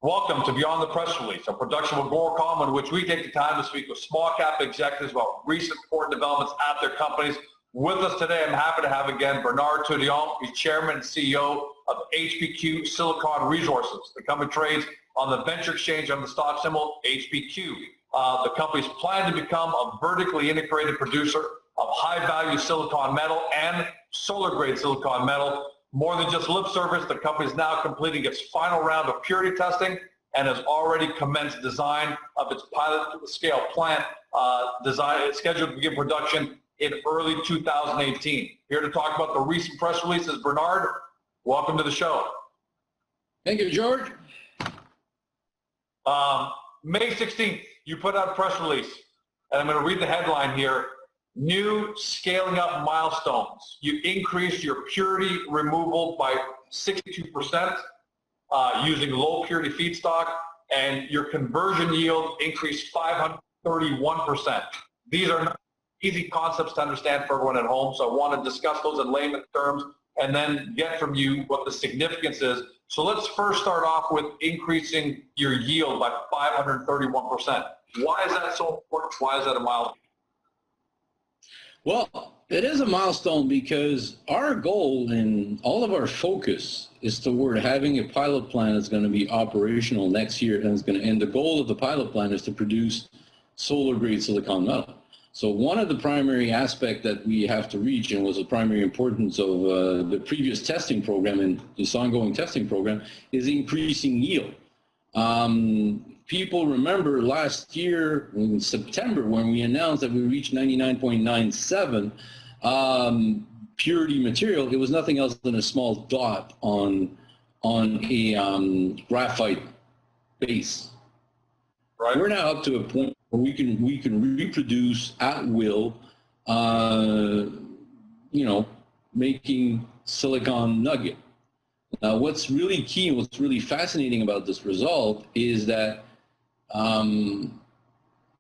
Welcome to Beyond the Press Release, a production of Agoracom in which we take the time to speak with small cap executives about recent important developments at their companies. With us today, I'm happy to have again Bernard Touillon. He's Chairman and CEO of HPQ Silicon Resources. The company trades on the venture exchange on the stock symbol HPQ. The company's plan to become a vertically integrated producer of high-value silicon metal and solar-grade silicon metal. More than just lip service, the company is now completing its final round of purity testing and has already commenced design of its pilot scale plant. Design is scheduled to begin production in early 2018. Here to talk about the recent press releases, Bernard, welcome to the show. Thank you, George. May 16th, you put out a press release, and I'm going to read the headline here. New scaling up milestones. You increased your purity removal by 62% using low purity feedstock, and your conversion yield increased 531%. These are not easy concepts to understand for everyone at home, so I want to discuss those in layman terms and then get from you what the significance is. So let's first start off with increasing your yield by 531%. Why is that so important? Why is that a milestone? Well, it is a milestone because our goal and all of our focus is toward having a pilot plant that's going to be operational next year, and the goal of the pilot plant is to produce solar grade silicon metal. So one of the primary aspects that we have to reach, and was the primary importance of the previous testing program and this ongoing testing program, is increasing yield. People remember last year in September when we announced that we reached 99.97 purity material. It was nothing else than a small dot on a graphite base. Right. We're now up to a point where we can reproduce at will, making silicon nugget. Now, what's really key and what's really fascinating about this result is that,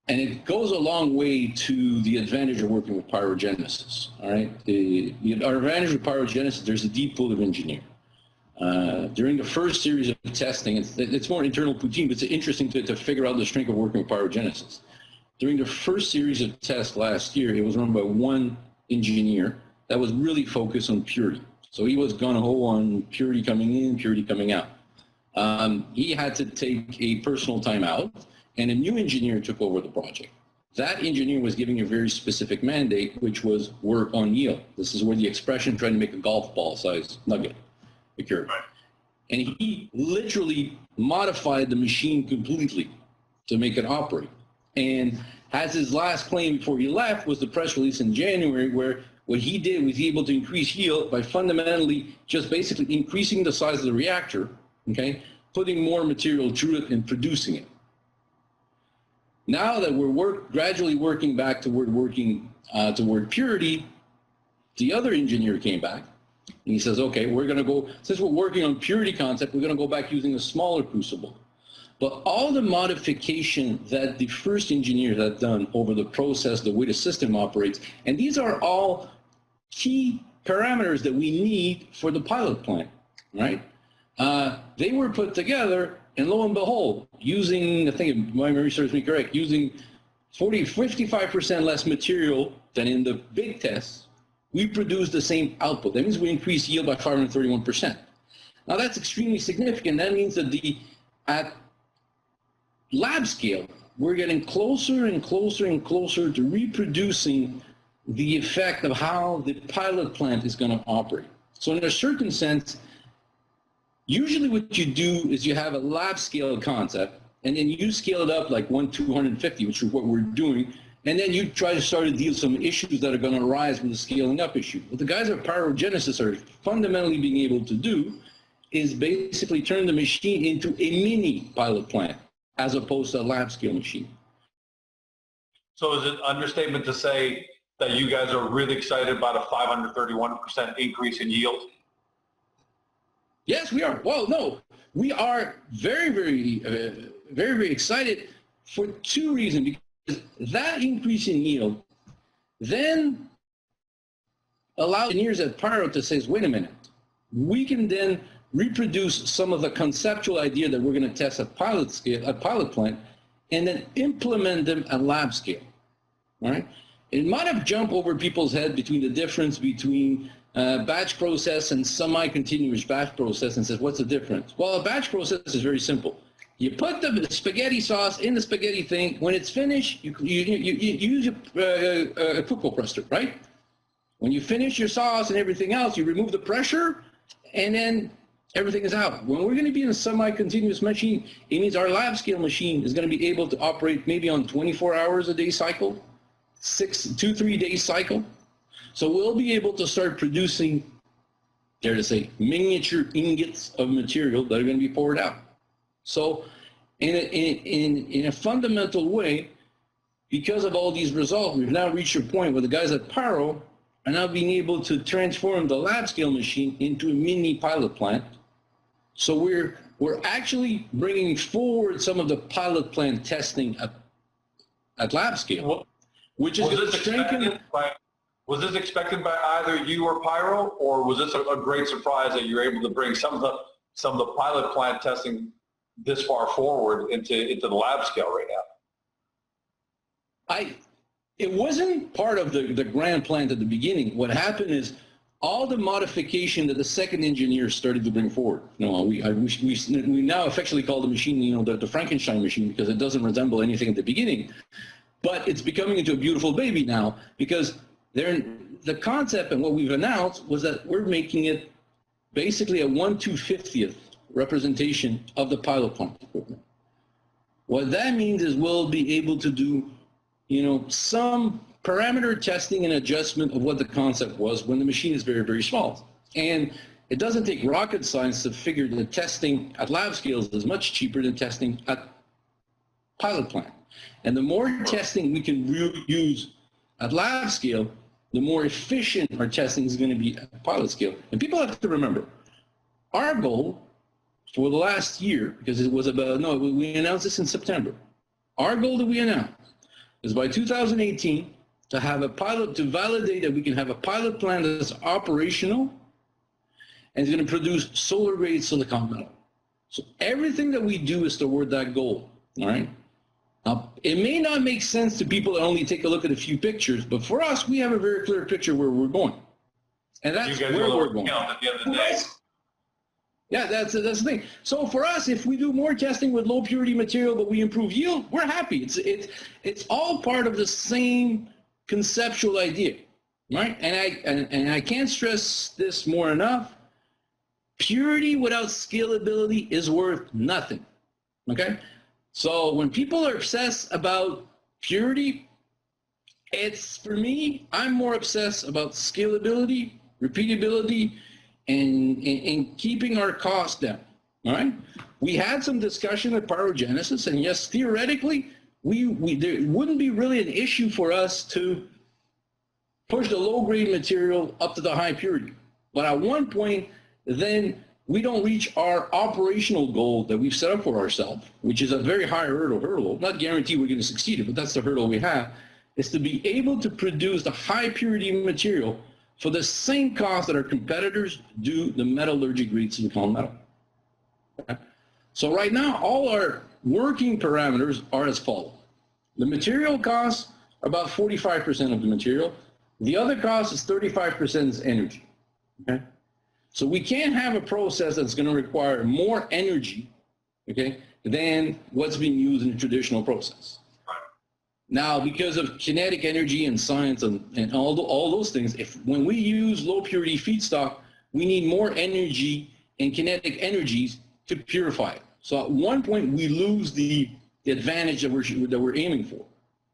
and it goes a long way to the advantage of working with pyrogenesis, all right? Our advantage with pyrogenesis, there's a deep pool of engineering. During the first series of testing, it's more internal poutine, but it's interesting to figure out the strength of working with pyrogenesis. During the first series of tests last year, it was run by one engineer that was really focused on purity. So he was gung-ho on purity coming in, purity coming out. He had to take a personal time out, and a new engineer took over the project. That engineer was giving a very specific mandate, which was work on yield. This is where the expression trying to make a golf ball size nugget occurred. Right. And he literally modified the machine completely to make it operate. And as his last claim before he left was the press release in January, where what he did was he able to increase yield by fundamentally just basically increasing the size of the reactor, okay, putting more material through it and producing it. Now that we're gradually working back toward toward purity, the other engineer came back and he says, okay, we're going to go, since we're working on purity concept, we're going to go back using a smaller crucible. But all the modification that the first engineer had done over the process, the way the system operates, and these are all key parameters that we need for the pilot plant, right? They were put together, and lo and behold, using, I think if my memory serves me correct, using 55% less material than in the big tests, we produced the same output. That means we increased yield by 531%. Now that's extremely significant. That means that at lab scale, we're getting closer and closer and closer to reproducing the effect of how the pilot plant is going to operate. So in a certain sense, usually what you do is you have a lab scale concept, and then you scale it up like 1/250, which is what we're doing, and then you try to start to deal with some issues that are going to arise with the scaling up issue. What the guys at Pyrogenesis are fundamentally being able to do is basically turn the machine into a mini pilot plant as opposed to a lab scale machine. So is it an understatement to say that you guys are really excited about a 531% increase in yield? Yes, we are. Well, no, we are very, very excited for two reasons. Because that increase in yield then allows engineers at Pyro to say, wait a minute, we can then reproduce some of the conceptual idea that we're going to test at pilot scale, at pilot plant, and then implement them at lab scale. All right? It might have jumped over people's head between the difference between batch process and semi-continuous batch process and says, what's the difference? Well, a batch process is very simple. You put the spaghetti sauce in the spaghetti thing. When it's finished, you use a food compressor, right? When you finish your sauce and everything else, you remove the pressure, and then everything is out. When we're going to be in a semi-continuous machine, it means our lab scale machine is going to be able to operate maybe on 24 hours a day cycle, 2-3 day cycle. So we'll be able to start producing, dare to say, miniature ingots of material that are going to be poured out. So in a fundamental way, because of all these results, we've now reached a point where the guys at Paro are now being able to transform the lab scale machine into a mini pilot plant. So we're actually bringing forward some of the pilot plant testing at lab scale, which is going to strengthen. Was this expected by either you or Pyro, or was this a great surprise that you're able to bring some of the pilot plant testing this far forward into the lab scale right now? It wasn't part of the grand plan at the beginning. What happened is all the modification that the second engineer started to bring forward. We now affectionately call the machine, the Frankenstein machine, because it doesn't resemble anything at the beginning. But it's becoming into a beautiful baby now, because the concept and what we've announced was that we're making it basically a 1/250th representation of the pilot plant equipment. What that means is we'll be able to do, some parameter testing and adjustment of what the concept was when the machine is very, very small. And it doesn't take rocket science to figure that testing at lab scales is much cheaper than testing at pilot plant. And the more testing we can use at lab scale, the more efficient our testing is going to be at pilot scale. And people have to remember, our goal for the last year, because it was we announced this in September. Our goal that we announced is by 2018 to have a pilot, to validate that we can have a pilot plant that's operational and is going to produce solar grade silicon metal. So everything that we do is toward that goal, all right? Now, it may not make sense to people that only take a look at a few pictures, but for us, we have a very clear picture where we're going. And that's where we're going. At the end of the day. Yeah, that's the thing. So for us, if we do more testing with low purity material, but we improve yield, we're happy. It's all part of the same conceptual idea, right? And I can't stress this more enough. Purity without scalability is worth nothing, okay? So when people are obsessed about purity, for me, I'm more obsessed about scalability, repeatability, and keeping our costs down, all right? We had some discussion at Pyrogenesis, and yes, theoretically, there wouldn't be really an issue for us to push the low-grade material up to the high purity. But at one point, then we don't reach our operational goal that we've set up for ourselves, which is a very high hurdle. Not guarantee we're going to succeed, but that's the hurdle we have, is to be able to produce the high purity material for the same cost that our competitors do the metallurgy grade silicon metal. Okay? So right now, all our working parameters are as follows. The material costs are about 45% of the material. The other cost is 35% is energy. Okay? So we can't have a process that's going to require more energy, okay, than what's being used in a traditional process. Now, because of kinetic energy and science and all those things, when we use low purity feedstock, we need more energy and kinetic energies to purify it. So at one point, we lose the advantage that we're aiming for.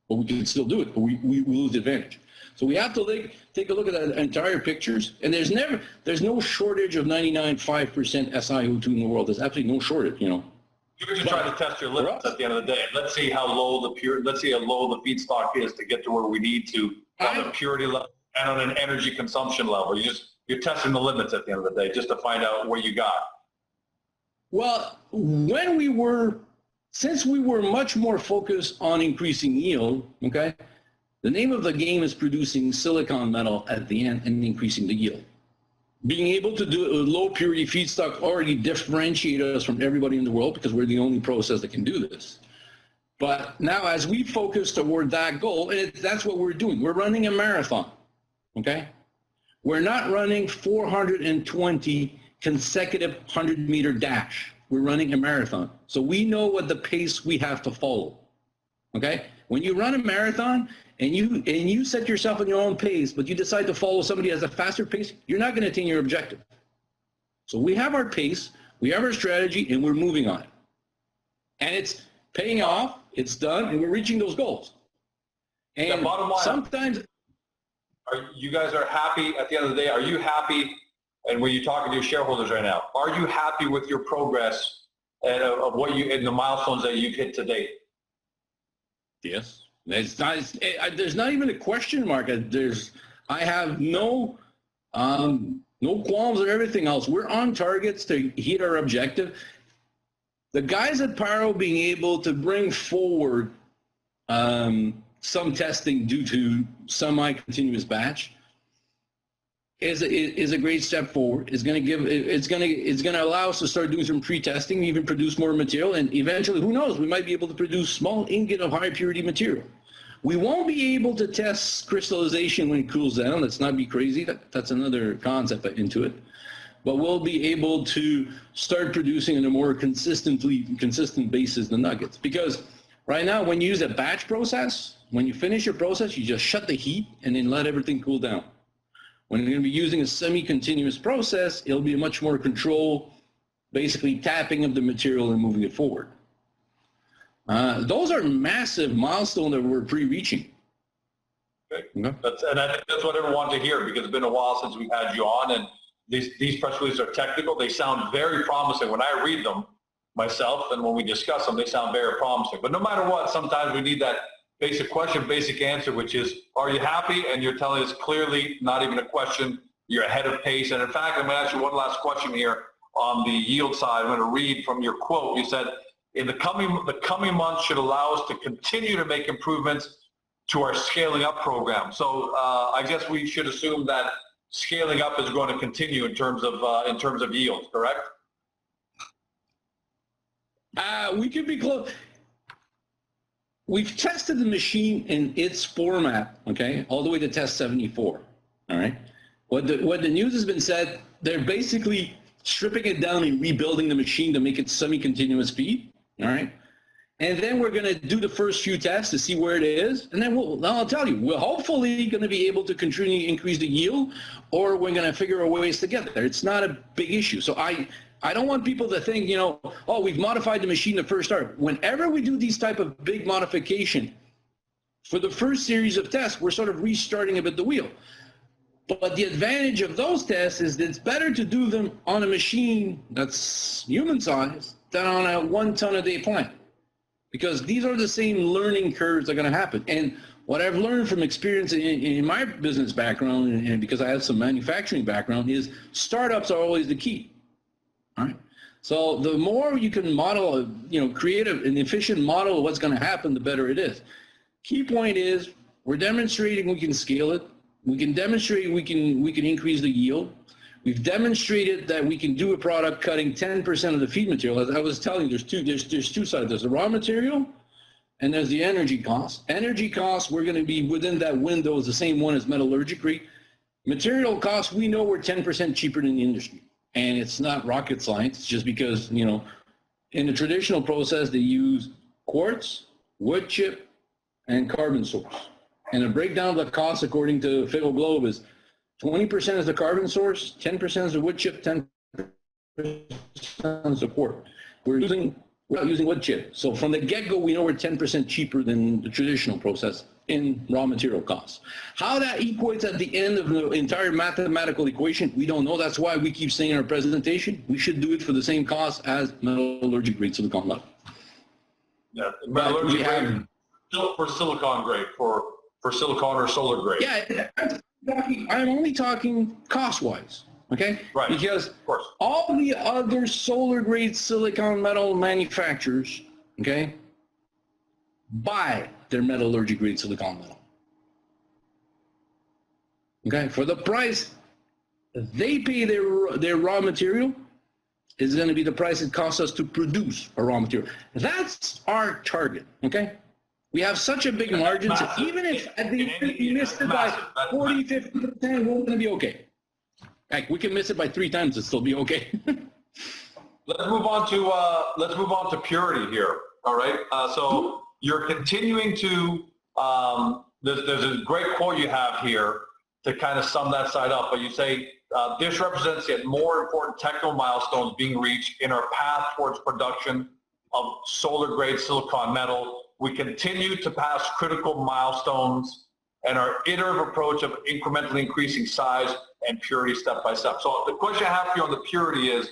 But we can still do it, but we lose the advantage. So we have to take a look at the entire pictures, and there's no shortage of 99.5% SiO2 in the world. There's absolutely no shortage, You're just trying to test your limits at the end of the day. Let's see how low the feedstock is to get to where we need to on a purity level and on an energy consumption level. You're testing the limits at the end of the day just to find out what you got. Well, since we were much more focused on increasing yield, okay, the name of the game is producing silicon metal at the end and increasing the yield. being able to do it with low purity feedstock already differentiate us from everybody in the world because we're the only process that can do this. But now as we focus toward that goal, and that's what we're doing. We're running a marathon, okay? We're not running 420 consecutive 100-meter dash. We're running a marathon. So we know what the pace we have to follow, okay? When you run a marathon and you set yourself on your own pace, but you decide to follow somebody at a faster pace, you're not going to attain your objective. So we have our pace, we have our strategy, and we're moving on it. And it's paying off, it's done, and we're reaching those goals. And bottom line, sometimes... You guys are happy at the end of the day? Are you happy, and when you're talking to your shareholders right now, are you happy with your progress and of what you, and the milestones that you've hit to date? Yes. There's not even a question mark. I have no qualms or everything else. We're on targets to hit our objective. The guys at Pyro being able to bring forward some testing due to semi-continuous batch is a great step forward. It's going to allow us to start doing some pre-testing, even produce more material, and eventually, who knows, we might be able to produce small ingot of high purity material. We won't be able to test crystallization when it cools down. Let's not be crazy. That's another concept into it. But we'll be able to start producing on a more consistent basis the nuggets. Because right now, when you use a batch process, when you finish your process, you just shut the heat and then let everything cool down. When you're going to be using a semi-continuous process, it'll be a much more controlled, basically tapping of the material and moving it forward. Those are massive milestones that we're pre-reaching. Okay. And I think that's what everyone wanted to hear, because it's been a while since we've had you on, and these press releases are technical. They sound very promising. When I read them myself and when we discuss them, they sound very promising. But no matter what, sometimes we need that basic question, basic answer, which is, are you happy? And you're telling us clearly, not even a question, you're ahead of pace. And in fact, I'm going to ask you one last question here on the yield side. I'm going to read from your quote. You said, the coming months should allow us to continue to make improvements to our scaling up program. So I guess we should assume that scaling up is going to continue in terms of yield, correct? We could be close. We've tested the machine in its format, okay, all the way to test 74, all right? What the news has been said, they're basically stripping it down and rebuilding the machine to make it semi-continuous feed, all right? And then we're going to do the first few tests to see where it is, and then I'll tell you, we're hopefully going to be able to continue to increase the yield, or we're going to figure out ways to get there. It's not a big issue. So I don't want people to think, oh, we've modified the machine to first start. Whenever we do these type of big modification, for the first series of tests, we're sort of restarting a bit the wheel. But the advantage of those tests is that it's better to do them on a machine that's human size than on a 1 ton a day plant. Because these are the same learning curves that are going to happen. And what I've learned from experience in my business background, and because I have some manufacturing background, is startups are always the key. All right. So the more you can model, create an efficient model of what's going to happen, the better it is. Key point is we're demonstrating we can scale it. We can demonstrate we can increase the yield. We've demonstrated that we can do a product cutting 10% of the feed material. As I was telling you, there's two sides. There's the raw material, and there's the energy cost. Energy costs, we're going to be within that window is the same one as metallurgic. Material costs, we know we're 10% cheaper than the industry. And it's not rocket science. It's just because, in the traditional process, they use quartz, wood chip, and carbon source. And the breakdown of the cost, according to Figgle Globe, is 20% is the carbon source, 10% is the wood chip, 10% is the quartz. We're not using wood chip. So from the get-go, we know we're 10% cheaper than the traditional process in raw material costs. How that equates at the end of the entire mathematical equation, we don't know. That's why we keep saying in our presentation, we should do it for the same cost as metallurgic grade silicon metal. Yeah, metallurgic grade for silicon grade, for silicon or solar grade. Yeah, I'm only talking cost-wise, okay? Right. Because all the other solar grade silicon metal manufacturers, okay, buy their metallurgic grade silicon metal. Okay, for the price they pay their raw material is going to be the price it costs us to produce a raw material. That's our target, okay? We have such a big margin, so even if at the end we missed it by 40, 50%, we're going to be okay. Like, we can miss it by 3 times and still be okay. Let's move on to purity here. All right. So you're continuing to. There's a great quote you have here to kind of sum that side up. But you say this represents yet more important technical milestones being reached in our path towards production of solar grade silicon metal. We continue to pass critical milestones and our iterative approach of incrementally increasing size and purity step by step. So the question I have for you on the purity is,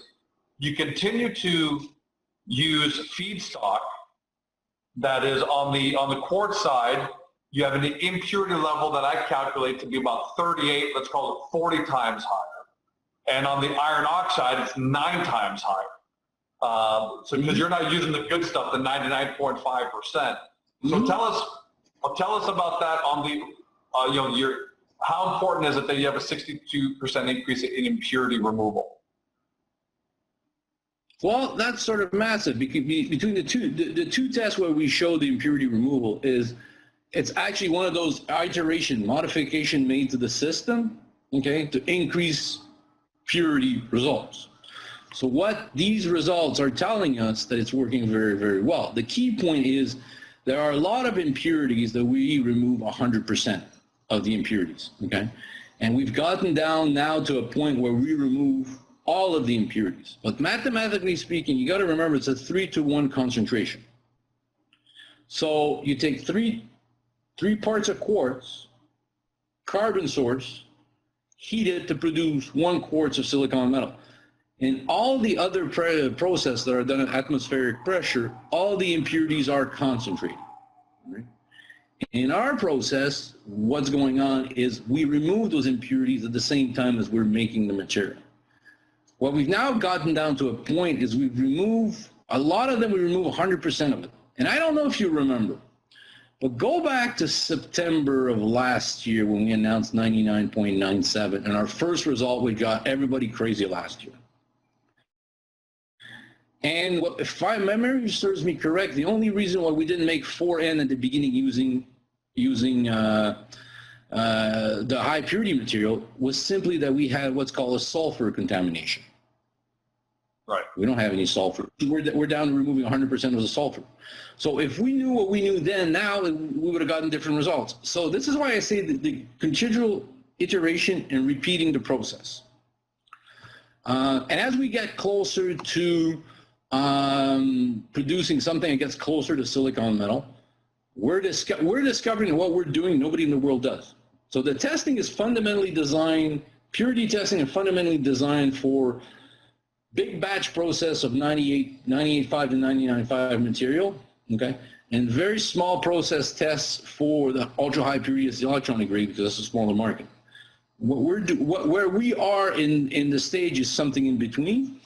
you continue to use feedstock that is on the quartz side. You have an impurity level that I calculate to be about 38, let's call it 40 times higher. And on the iron oxide, it's 9 times higher. So because you're not using the good stuff, the 99.5%. So tell us about that on the, how important is it that you have a 62% increase in impurity removal? Well, that's sort of massive. Between the two tests where we show the impurity removal is, it's actually one of those modification made to the system, okay, to increase purity results. So what these results are telling us that it's working very, very well. The key point is there are a lot of impurities that we remove 100% of the impurities, okay? And we've gotten down now to a point where we remove all of the impurities. But mathematically speaking, you got to remember it's a 3-to-1 concentration. So you take three parts of quartz, carbon source, heat it to produce 1 quartz of silicon metal. In all the other processes that are done at atmospheric pressure, all the impurities are concentrated. Right? In our process, what's going on is we remove those impurities at the same time as we're making the material. What we've now gotten down to a point is we've removed, a lot of them we remove 100% of it. And I don't know if you remember, but go back to September of last year when we announced 99.97, and our first result, we got everybody crazy last year. And if my memory serves me correct, the only reason why we didn't make 4N at the beginning using the high purity material was simply that we had what's called a sulfur contamination. Right. We don't have any sulfur. We're down to removing 100% of the sulfur. So if we knew what we knew then, now we would have gotten different results. So this is why I say that the continual iteration and repeating the process. And as we get closer to producing something that gets closer to silicon metal, we're discovering what we're doing nobody in the world does. So the testing is fundamentally designed, purity testing is fundamentally designed for big batch process of 98.5 to 99.5 material, okay, and very small process tests for the ultra high purity as the electronic grade because that's a smaller market. Where we are in the stage is something in between,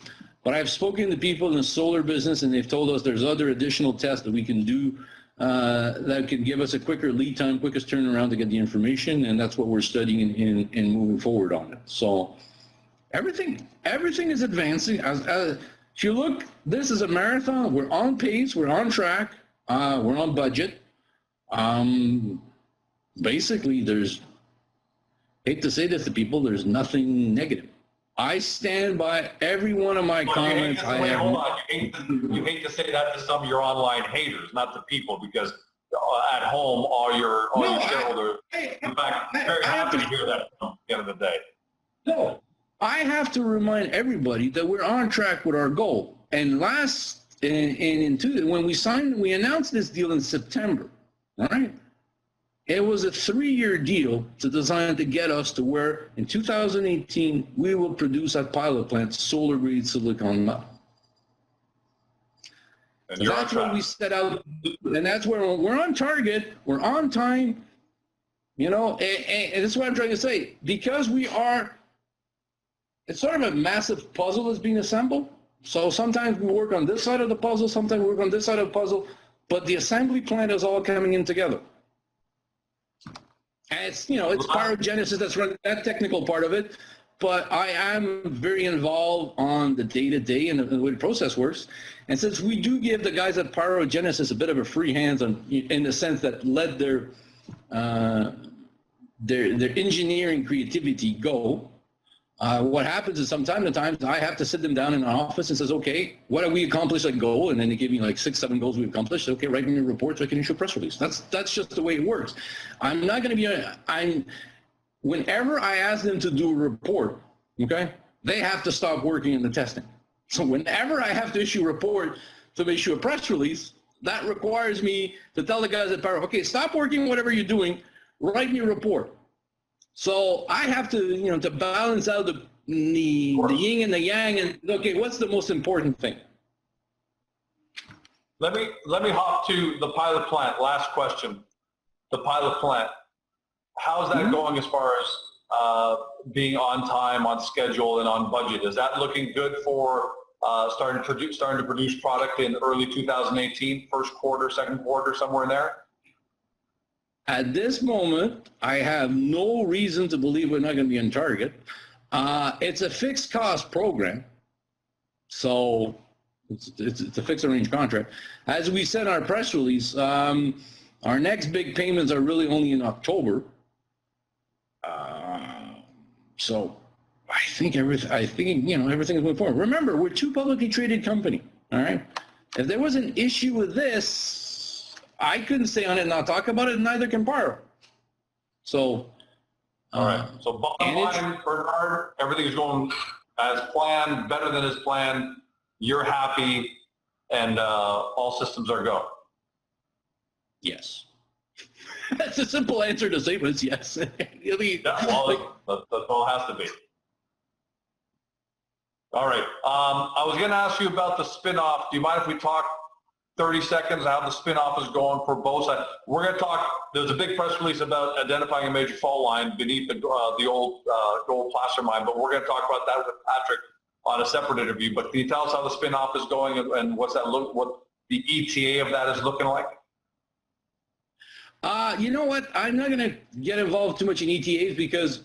but I've spoken to people in the solar business and they've told us there's other additional tests that we can do that can give us a quicker lead time, quickest turnaround to get the information, and that's what we're studying and moving forward on it. So everything is advancing. If you look, this is a marathon. We're on pace. We're on track. We're on budget. Basically, hate to say this to people, there's nothing negative. I stand by every one of my comments. Hold on. You hate to say that to some of your online haters, not the people, because at home, all your shareholders, in fact, very happy to hear that at the end of the day. No, I have to remind everybody that we're on track with our goal. And when we announced this deal in September, all right? It was a 3-year deal designed to get us to where in 2018 we will produce at pilot plant solar grade silicon metal. So that's what we set out, and that's where we're on target. We're on time. And that's what I'm trying to say. Because it's sort of a massive puzzle that's being assembled. So sometimes we work on this side of the puzzle, sometimes we work on this side of the puzzle, but the assembly plant is all coming in together. And it's pyrogenesis that's running that technical part of it. but I am very involved on the day-to-day and the way the process works. And since we do give the guys at Pyrogenesis a bit of a free hands on, in the sense that let their engineering creativity go, what happens is from time to time, I have to sit them down in an office and says, okay, what have we accomplished at goal? And then they give me like 6, 7 goals we've accomplished. Okay, write me a report so I can issue a press release. That's just the way it works. I'm not going to be, whenever I ask them to do a report, okay, they have to stop working in the testing. So whenever I have to issue a report to issue a press release, that requires me to tell the guys at Pyro, okay, stop working whatever you're doing, write me a report. So I have to, to balance out the yin and the yang, and okay, what's the most important thing? Let me hop to the pilot plant. Last question. The pilot plant. How's that going as far as being on time, on schedule, and on budget? Is that looking good for starting to produce product in early 2018, first quarter, second quarter, somewhere in there? At this moment, I have no reason to believe we're not going to be on target. It's a fixed cost program, so it's a fixed range contract. As we said in our press release, our next big payments are really only in October. So I think everything is moving forward. Remember, we're two publicly traded company. All right. If there was an issue with this, I couldn't stay on it and not talk about it, and neither can Pyro. So, all right. So bottom line, Bernard, everything is going as planned, better than as planned. You're happy, and all systems are go. Yes. That's a simple answer to say, but it's yes. That's all it has to be. All right. I was going to ask you about the spinoff. Do you mind if we talk 30 seconds how the spinoff is going for both sides? We're going to talk. There's a big press release about identifying a major fault line beneath the old gold placer mine, but we're going to talk about that with Patrick on a separate interview. But can you tell us how the spinoff is going and what the ETA of that is looking like? You know what? I'm not going to get involved too much in ETAs because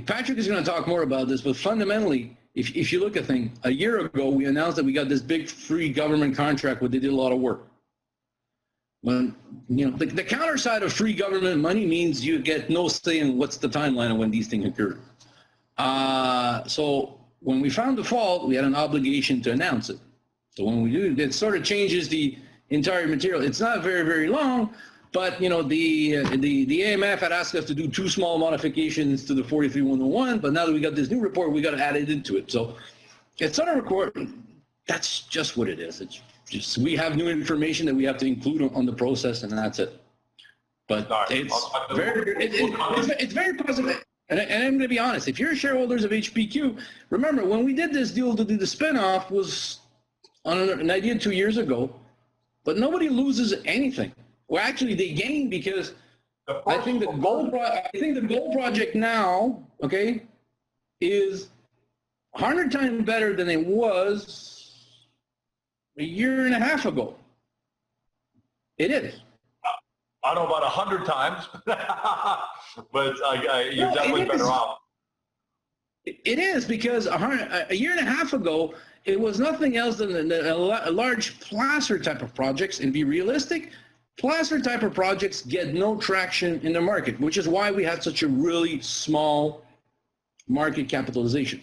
Patrick is going to talk more about this, but fundamentally, if you look at things, a year ago, we announced that we got this big free government contract where they did a lot of work. When, the counter side of free government money means you get no say in what's the timeline of when these things occur. So when we found the fault, we had an obligation to announce it. So when we do, it sort of changes the entire material. It's not very, very long, but the AMF had asked us to do 2 small modifications to the 43101, but now that we got this new report, we got to add it into it. So it's sort of record. That's just what it is. It's just we have new information that we have to include on the process, and that's it. But it's very positive. And I'm going to be honest. If you're shareholders of HPQ, remember when we did this deal to do the spinoff was on an idea 2 years ago, but nobody loses anything. Well, actually, they gain because I think the gold project now, okay, is 100 times better than it was a year and a half ago. It is. I don't know about 100 times, but you're definitely better off. It is because a year and a half ago, it was nothing else than a large placer type of projects. And be realistic, placer type of projects get no traction in the market, which is why we had such a really small market capitalization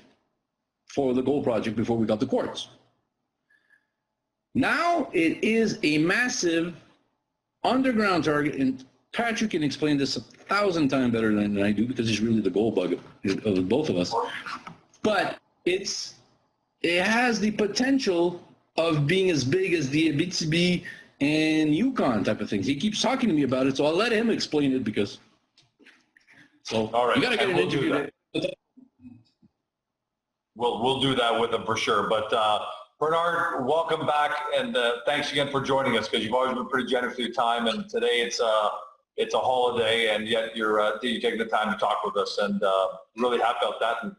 for the gold project before we got the quartz. Now it is a massive underground target, and Patrick can explain this 1,000 times better than I do because he's really the gold bug of both of us. But it has the potential of being as big as the Abitibi and Yukon type of things. He keeps talking to me about it, so I'll let him explain it because. So all right, you got to get an interview. We'll do that with him for sure. But Bernard, welcome back, and thanks again for joining us because you've always been pretty generous with your time. And today it's a holiday, and yet you're taking the time to talk with us, and really happy about that. And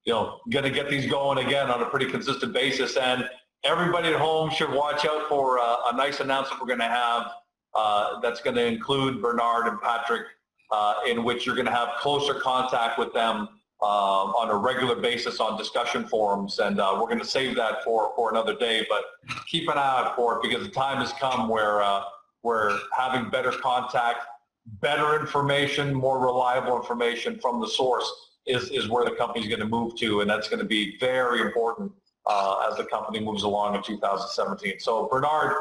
going to get these going again on a pretty consistent basis. And everybody at home should watch out for a nice announcement we're going to have that's going to include Bernard and Patrick in which you're going to have closer contact with them on a regular basis on discussion forums, and we're going to save that for another day, but keep an eye out for it because the time has come where we're having better contact, better information, more reliable information from the source is where the company's going to move to, and that's going to be very important as the company moves along in 2017. So Bernard,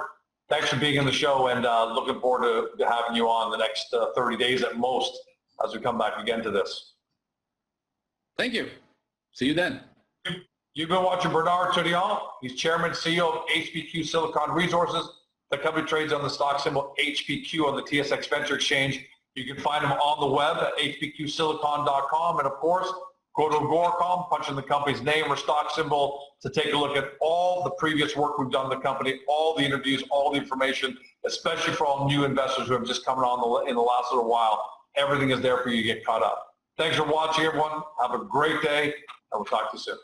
thanks for being in the show, and looking forward to having you on the next 30 days at most as we come back again to this. Thank you. See you then. You've been watching Bernard Tudillon. He's chairman and CEO of HPQ Silicon Resources. The company trades on the stock symbol HPQ on the TSX Venture Exchange. You can find him on the web at hpqsilicon.com. And of course, go to Agoracom, punch in the company's name or stock symbol to take a look at all the previous work we've done in the company, all the interviews, all the information, especially for all new investors who have just come on in the last little while. Everything is there for you to get caught up. Thanks for watching, everyone. Have a great day, and we'll talk to you soon.